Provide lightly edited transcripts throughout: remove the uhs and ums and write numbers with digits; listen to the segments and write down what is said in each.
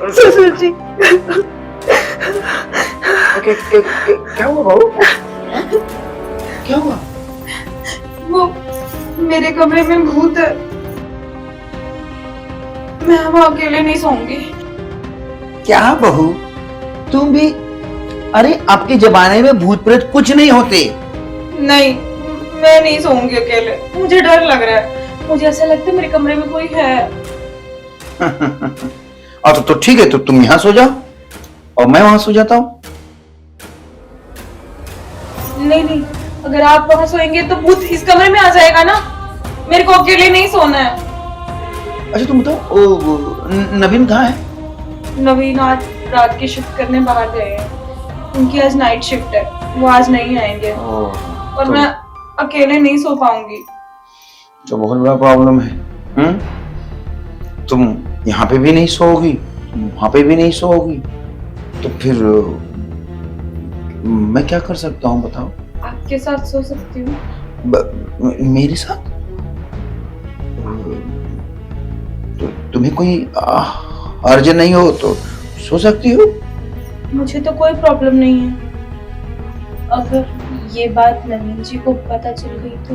ससुर जी। क्या हुआ बहू? क्या हुआ? वो मेरे कमरे में भूत है, मैं वहां अकेले नहीं सोऊंगी। क्या बहू, तुम भी? अरे आपके जमाने में भूत प्रेत कुछ नहीं होते। नहीं, मैं नहीं सोऊंगी अकेले, मुझे डर लग रहा है। मुझे ऐसा लगता है मेरे कमरे में कोई है। और तो ठीक है, तो तुम यहाँ सो जाओ और मैं वहां सो जाता हूँ। नहीं नहीं, अगर आप वहां सोएंगे तो भूत इस कमरे में आ जाएगा ना। मेरे को अकेले नहीं सोना है। अच्छा तुम बताओ, नवीन कहाँ है? नवीन आज रात की शिफ्ट करने बाहर गए हैं, उनकी आज नाइट शिफ्ट है, वो आज नहीं आएंगे। और मैं अकेले नहीं सो पाऊंगी। तो बहुत बड़ा प्रॉब्लम है। तुम यहाँ पे भी नहीं सोओगी, वहां पे भी नहीं सोओगी, तो फिर मैं क्या कर सकता हूँ बताओ? आपके साथ सो सकती हूँ। मेरे साथ? तो तुम्हें कोई अर्ज नहीं हो तो सो सकती हो। मुझे तो कोई प्रॉब्लम नहीं है। अगर ये बात नवीन जी को पता चल गई तो?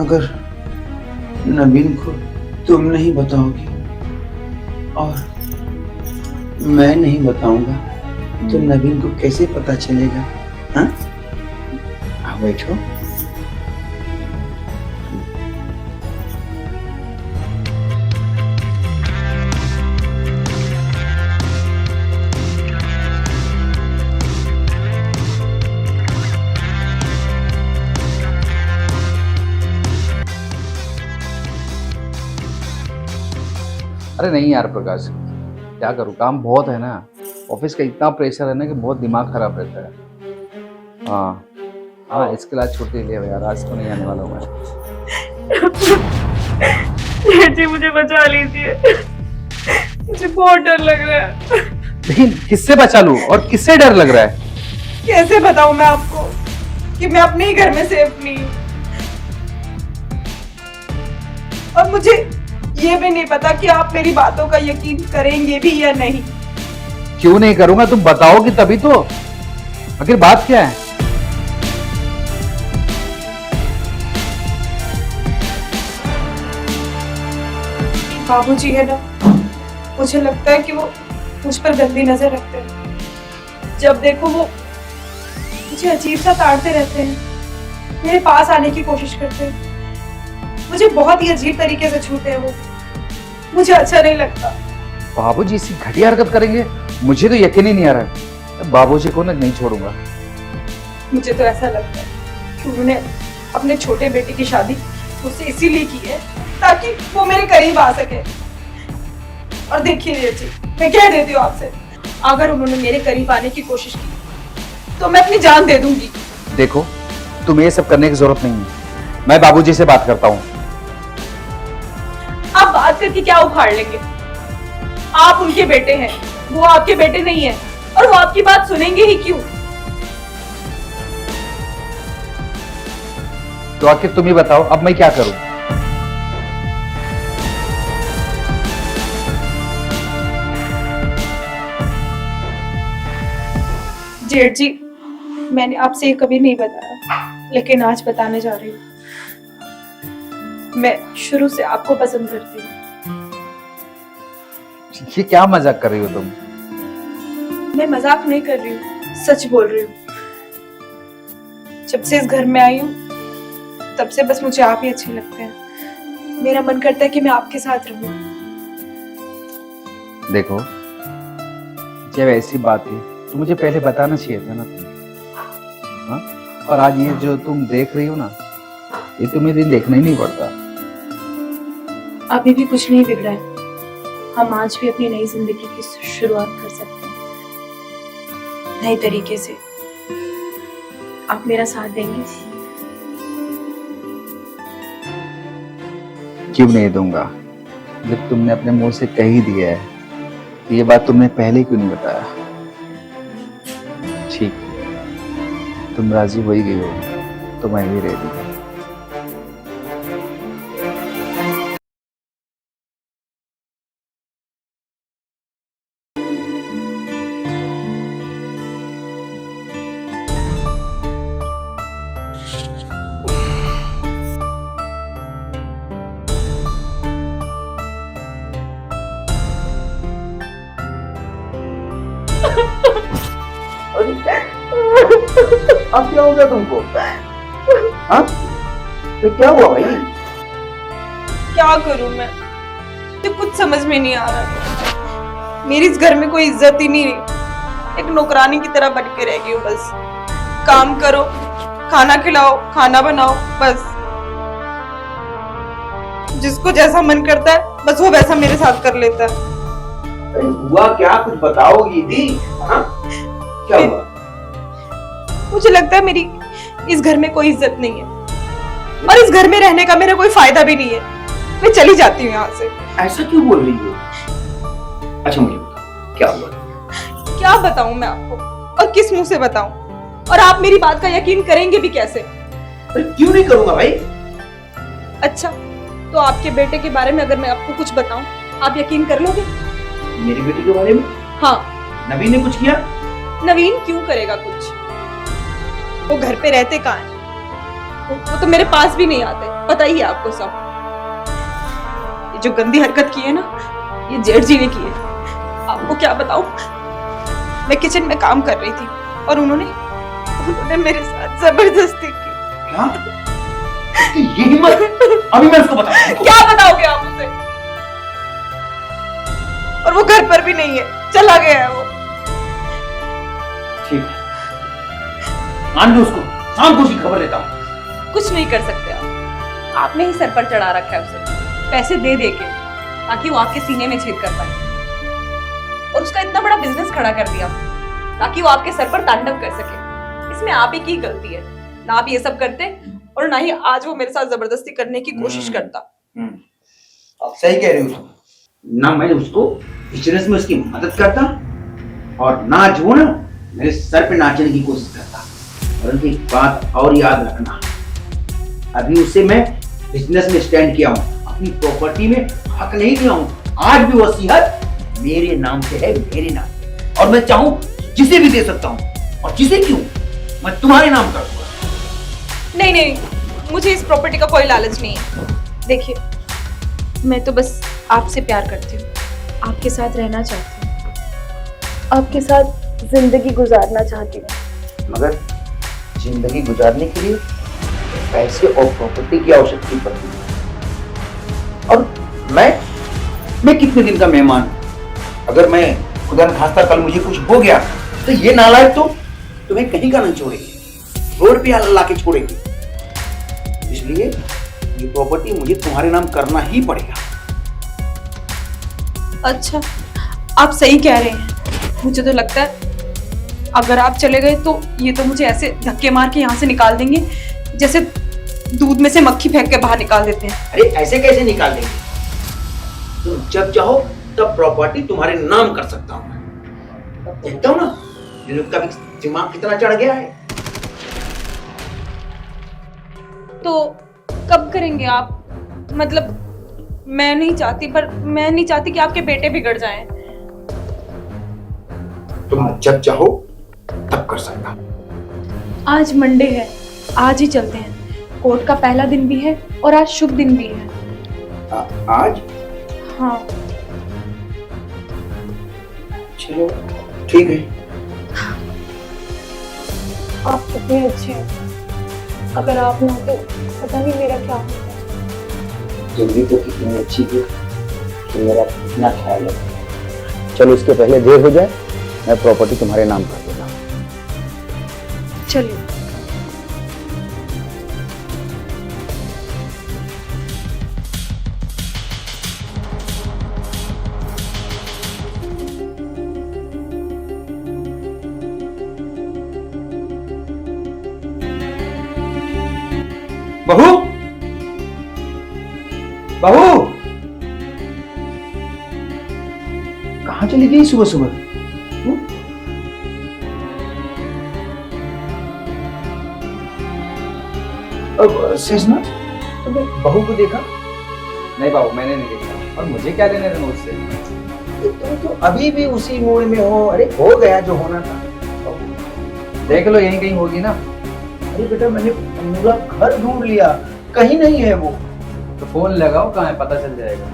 अगर नवीन को तुम नहीं बताओगी और मैं नहीं बताऊंगा तो नवीन को कैसे पता चलेगा? हाँ, आओ बैठो। अरे नहीं यार प्रकाश, क्या करूँ, काम बहुत है ना। ऑफिस का इतना प्रेशर है ना कि बहुत दिमाग खराब रहता है। हाँ हाँ, इसके लिए आज छुट्टी ले यार, आज तो नहीं आने वाला हूँ मैं। जी मुझे बचा लीजिए, मुझे बहुत डर लग रहा है। लेकिन किससे बचा लूँ और किससे डर लग रहा है? कैसे बताऊं मैं आपको कि मैं अपने ही घर में सेफ नहीं हूँ। और मुझे ये भी नहीं पता कि आप मेरी बातों का यकीन करेंगे भी या नहीं। क्यों नहीं करूंगा, तुम बताओगी तभी तो। आखिर बात क्या है? बाबूजी है ना, मुझे लगता है कि वो मुझ पर गंदी नजर रखते हैं। जब देखो वो मुझे अजीब सा ताड़ते रहते हैं, मेरे पास आने की कोशिश करते हैं, मुझे बहुत ही अजीब तरीके से छूते हैं वो। मुझे अच्छा नहीं लगता। बाबूजी इसी घटिया हरकत करेंगे? मुझे तो यकीन ही नहीं आ रहा है। बाबूजी को ना नहीं छोड़ूंगा। मुझे तो ऐसा लगता है कि उन्होंने अपने छोटे बेटे की शादी मुझसे इसीलिए की है ताकि वो मेरे करीब आ सके। और देखिए जी, मैं कह देती हूँ आपसे, अगर उन्होंने मेरे करीब आने की कोशिश की तो मैं अपनी जान दे दूंगी। देखो, तुम्हें ये सब करने की जरूरत नहीं है, मैं बाबूजी से बात करता हूँ। आप बात करके क्या उखाड़ लेंगे? आप उनके बेटे हैं, वो आपके बेटे नहीं है, और वो आपकी बात सुनेंगे ही क्यों? तो आखिर तुम ही बताओ, अब मैं क्या करूं? जेठ जी, मैंने आपसे ये कभी नहीं बताया, लेकिन आज बताने जा रही हूँ। मैं शुरू से आपको पसंद करती हूँ। ये क्या मजाक कर रही हो तुम? मैं मजाक नहीं कर रही हूँ, सच बोल रही हूँ। जब से इस घर में आई हूँ तब से बस मुझे आप ही अच्छे लगते हैं। मेरा मन करता है कि मैं आपके साथ रहूं। देखो, जब ऐसी बात थी तो मुझे पहले बताना चाहिए था ना तुम। हाँ? और आज ये जो तुम देख रही हो ना, ये तुम्हें दिन देखना ही नहीं पड़ता। अभी भी कुछ नहीं बिगड़ा है, हम आज भी अपनी नई जिंदगी की शुरुआत कर सकते हैं नए तरीके से। आप मेरा साथ देंगे? क्यों नहीं दूंगा, जब तुमने अपने मुंह से कह ही दिया है। तो ये बात तुमने पहले क्यों नहीं बताया? ठीक, तुम राजी हो ही गई हो तो मैं भी रेडी हूं। अरे अब क्या हो गया तुमको? हाँ? तो क्या हुआ भाई? क्या करूं मैं, मुझे कुछ समझ में नहीं आ रहा। मेरी इस घर में कोई इज्जत ही नहीं रही, एक नौकरानी की तरह बन के रह गई हूँ। बस काम करो, खाना खिलाओ, खाना बनाओ, बस जिसको जैसा मन करता है बस वो वैसा मेरे साथ कर लेता है। अरे हुआ क्या, कुछ बताओगी दी? हाँ? क्या हुआ? मुझे लगता है मेरी इस घर में कोई इज्जत नहीं है और इस घर में रहने का मेरा कोई फायदा भी नहीं है। मैं चली जाती हूँ यहाँ से। ऐसा क्यों बोल रही हो? अच्छा मुझे बताओ क्या हुआ? क्या बताऊं मैं आपको, और किस मुंह से बताऊं, और आप मेरी बात का यकीन करेंगे भी कैसे? अरे क्यों नहीं करूंगा भाई? अच्छा, तो आपके बेटे के बारे में अगर मैं आपको कुछ बताऊं, आप यकीन कर लोगे? मेरी बेटी के बारे में? हाँ। नवीन ने कुछ किया? नवीन क्यों करेगा कुछ? वो घर पे रहते कहाँ हैं? वो तो मेरे पास भी नहीं आते, पता ही है आपको सब। ये जो गंदी हरकत की है ना, ये जेठ जी ने की है। आपको क्या बताऊं, मैं किचन में काम कर रही थी और उन्होंने मेरे साथ जबरदस्ती की। क्या? इसकी ये हिम्मत? अभी मैं उसको बताऊंगा। क्या बताओगे आप उसे? और वो घर पर भी नहीं है, चला गया है वो। ठीक है, मान लो उसको, शाम को उसकी खबर लेता हूँ। कुछ नहीं कर सकते आप, आपने ही सर पर चढ़ा रखा है उसे, पैसे दे दे के, ताकि वो आपके सीने में छेद कर पाए। और उसका इतना बड़ा बिजनेस खड़ा कर दिया ताकि वो आपके सर पर तांडव कर सके। इसमें आप ही की गलती है, ना आप ये सब करते और ना ही आज वो मेरे साथ जबरदस्ती करने की कोशिश करता। सही कह रही हो तुम। ना मैं उसको बिजनेस में उसकी मदद करता और ना आज वो ना मेरे सर पे नाचने की कोशिश करता। परंतु एक बात और याद रखना, अभी उसे मैं बिजनेस में स्टैंड किया हूँ, अपनी प्रॉपर्टी में हक नहीं दिया हूँ। आज भी वसीयत मेरे नाम से है, मेरे नाम से, और मैं चाहूँ जिसे भी दे सकता हूँ, और जिसे क्यों, मैं तुम्हारे नाम कर दूंगा। नहीं नहीं, मुझे इस प्रॉपर्टी का कोई लालच नहीं है। देखिए, मैं तो बस आपसे प्यार करती हूँ, आपके साथ रहना चाहती हूँ, आपके साथ जिंदगी गुजारना चाहती हूँ। मगर जिंदगी गुजारने के लिए पैसे और प्रॉपर्टी की आवश्यकता पड़ती है। और मैं कितने दिन का मेहमान हूं? अगर मैं खुदा न खास्ता कल मुझे कुछ हो गया तो ये नालायक तो तुम्हें कहीं का नहीं छोड़ेंगे, रोड पे ला के छोड़ेंगे। इसलिए ये प्रॉपर्टी मुझे तुम्हारे नाम करना ही पड़ेगा। अच्छा, आप सही कह रहे हैं। मुझे तो लगता है अगर आप चले गए तो ये तो मुझे ऐसे धक्के मार के यहाँ से निकाल देंगे जैसे दूध में से मक्खी फेंक के बाहर निकाल देते हैं। अरे ऐसे कैसे निकाल देंगे? तुम जब चाहो तब प्रॉपर्टी तुम्हारे नाम कर सकता हूं मैं। देखता हूं ना जिनका भी दिमाग कितना चढ़ गया है। तो कब करेंगे आप? मतलब मैं नहीं चाहती कि आपके बेटे बिगड़ जाएं। तुम जब चाहो तब कर सकता। आज मंडे है, आज ही चलते हैं। कोर्ट का पहला दिन भी है और आज शुभ दिन भी है। आज? हाँ। चलो ठीक है। आप कितने अच्छे हैं, अगर आप ना तो पता नहीं मेरा क्या होता। जिंदगी तो कितनी अच्छी है कि मेरा इतना ख्याल है। चलो इसके पहले देर हो जाए, मैं प्रॉपर्टी तुम्हारे नाम कर देता हूँ। चलिए। बहू, बहू, कहाँ चली गई सुबह सुबह? अब शेषनाथ, तुमने बहू को देखा? नहीं बाबू, मैंने नहीं देखा, और मुझे क्या लेने देना उससे? तुम तो अभी भी उसी मूड में हो। अरे हो गया जो होना था। देख लो, यहीं कहीं होगी ना। अरे बेटा, मैंने पूरा घर ढूंढ लिया, कहीं नहीं है वो। तो फोन लगाओ, कहाँ है, पता चल जाएगा।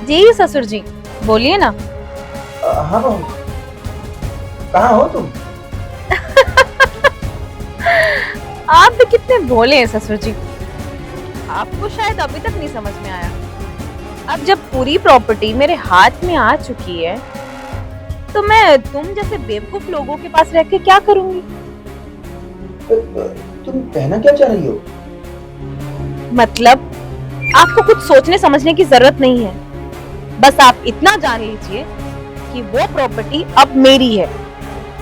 जी ससुर जी, बोलिए ना। हाँ बहू, कहाँ हो तुम? आप भी कितने भोले हैं ससुर जी। आपको शायद अभी तक नहीं समझ में आया। अब जब पूरी प्रॉपर्टी मेरे हाथ में आ चुकी है, तो मैं तुम जैसे बेवकूफ लोगों के पास रह के क्या करूंगी? तुम कहना क्या चाह रही हो? मतलब आपको कुछ सोचने समझने की जरूरत नहीं है। बस आप इतना जान लीजिए कि वो प्रॉपर्टी अब मेरी है।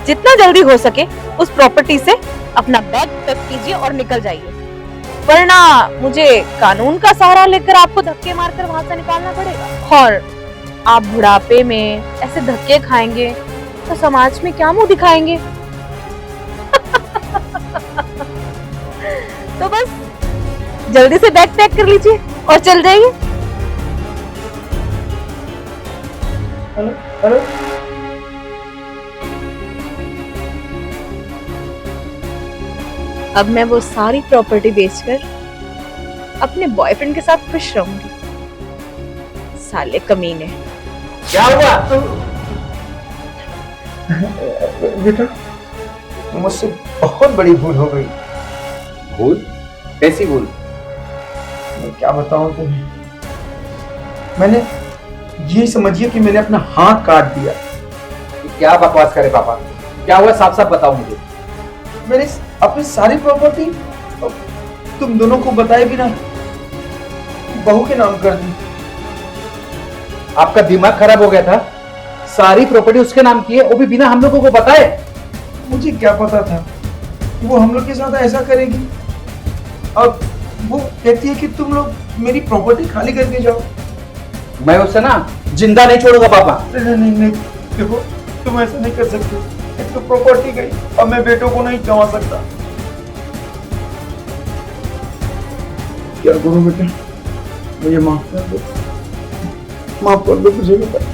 जितना जल्दी हो सके उस प्रॉपर्टी से अपना बैग पैक कीजिए और निकल जाइए, वरना मुझे कानून का सहारा लेकर आपको धक्के मारकर वहां से निकालना पड़ेगा। और आप बुढ़ापे में ऐसे धक्के खाएंगे तो समाज में क्या मुंह दिखाएंगे? तो बस जल्दी से बैग पैक कर लीजिए और चल जाइए। हेलो हेलो, अब मैं वो सारी प्रॉपर्टी बेचकर अपने बॉयफ्रेंड के साथ खुश रहूंगी। साले कमीने। क्या हुआ? बेटा, मुझसे बहुत बड़ी भूल हो गई। भूल? कैसी भूल? मैं क्या बताऊं तुम्हें। मैंने ये समझिए कि मैंने अपना हाथ काट दिया। क्या बकवास करे पापा? क्या हुआ, साफ साफ बताओ मुझे। मैंने अपनी सारी प्रॉपर्टी तुम दोनों को बताए बिना बहू के नाम कर दी। आपका दिमाग खराब हो गया था? सारी प्रॉपर्टी उसके नाम की है, वो भी बिना हम लोगों को बताए। मुझे क्या पता था कि वो हम लोग के साथ ऐसा करेगी। अब वो कहती है कि तुम लोग मेरी प्रॉपर्टी खाली करके जाओ। मैं उससे ना जिंदा नहीं छोड़ूंगा पापा। नहीं नहीं नहीं, देखो तुम ऐसा नहीं कर सकते। एक तो प्रॉपर्टी गई, अब मैं बेटों को नहीं कमा सकता। क्या करूं बेटा, मुझे माफ कर दो, माफ कर दो मुझे बेटा।